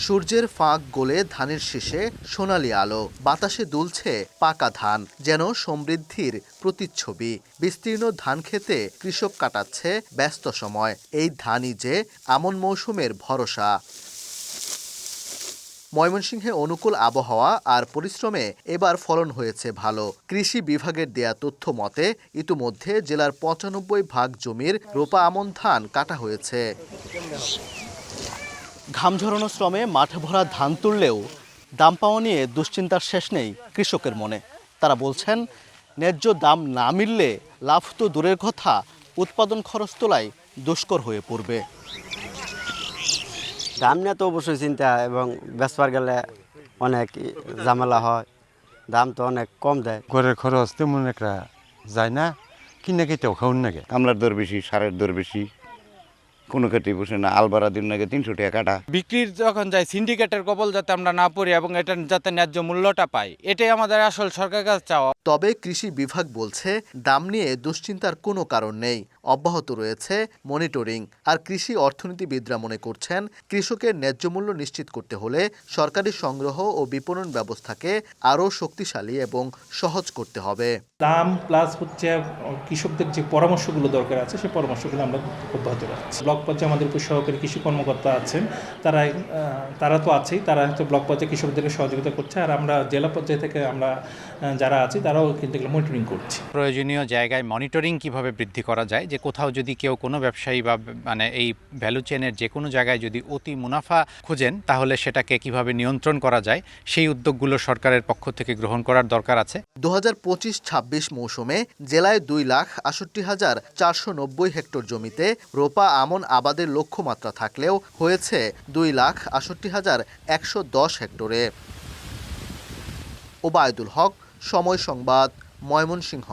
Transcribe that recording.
সূর্যের ফাঁক গলে ধানের শীষে সোনালি আলো, বাতাসে দুলছে পাকা ধান, যেন সমৃদ্ধির প্রতিচ্ছবি। বিস্তীর্ণ ধান খেতে কৃষক কাটাচ্ছে ব্যস্ত সময়। এই ধানই যে আমন মৌসুমের ভরসা। ময়মনসিংহে অনুকূল আবহাওয়া আর পরিশ্রমে এবার ফলন হয়েছে ভালো। কৃষি বিভাগের দেয়া তথ্য মতে ইতিমধ্যে জেলার ৯৫ ভাগ জমির রোপা আমন ধান কাটা হয়েছে। ঘাম ঝরানো শ্রমে মাঠে ভরা ধান তুললেও দাম পাওয়া নিয়ে দুশ্চিন্তার শেষ নেই কৃষকের মনে। তারা বলছেন, ন্যায্য দাম না মিললে লাভ তো দূরের কথা, উৎপাদন খরচ তোলাই দুষ্কর হয়ে পড়বে। দাম নিয়ে তো অবশ্যই চিন্তা, এবং বেচবার গেলে অনেক ঝামেলা হয়। দাম তো অনেক কম দেয়। ঘরের খরচ তেমন একটা যায় না, কিনে খেতেও খাওয়ার নাগে। কামলার দর বেশি, সারের দর বেশি, কোনো ক্ষেত্রে বসে না। আলবারা দিন নাকি ৩০০ টাকা কাটা। বিক্রির যখন যায় সিন্ডিকেটের কবল যাতে আমরা না পড়ি এবং এটা যাতে ন্যায্য মূল্যটা পাই, এটাই আমাদের আসল সরকারের কাছে চাওয়া। তবে কৃষি বিভাগ বলছে, দাম নিয়ে দুশ্চিন্তার কোনো কারণ নেই। অব্যাহত রয়েছে মনিটরিং। আর কৃষি অর্থনীতিবিদরা মনে করছেন, কৃষকের ন্যায্য মূল্য নিশ্চিত করতে হলে সরকারি সংগ্রহ ও বিপণন ব্যবস্থাকে আরও শক্তিশালী এবং সহজ করতে হবে। দাম প্লাস হচ্ছে কৃষকদের যে পরামর্শগুলো দরকার আছে, সেই পরামর্শগুলো আমরা অব্যাহত রাখছি। ব্লক পর্যায়ে আমাদের উপর সহকারী কৃষি কর্মকর্তা আছেন, তারা তো আছেই, তারা হয়তো ব্লক পর্যায়ে কৃষকদেরকে সহযোগিতা করছে। আর আমরা জেলা পর্যায়ে থেকে আমরা যারা আছি তারাও কিন্তু এগুলো মনিটরিং করছি। প্রয়োজনীয় জায়গায় মনিটরিং কিভাবে বৃদ্ধি করা যায়, যে কোথাও যদি কেউ কোনো ব্যবসায়ী বা এই ভ্যালু চেনের যে কোনো জায়গায় যদি অতি মুনাফা খোঁজেন, তাহলে সেটাকে কিভাবে নিয়ন্ত্রণ করা যায়, সেই উদ্যোগগুলো সরকারের পক্ষ থেকে গ্রহণ করার দরকার আছে। ২০২৫-২৬ মৌসুমে জেলায় ২,৬৮,৪৯০ হেক্টর জমিতে রোপা আমন আবাদের লক্ষ্যমাত্রা থাকলেও হয়েছে ২,৬৮,১১০ হেক্টরে। ওবায়দুল হক, সময় সংবাদ, ময়মনসিংহ।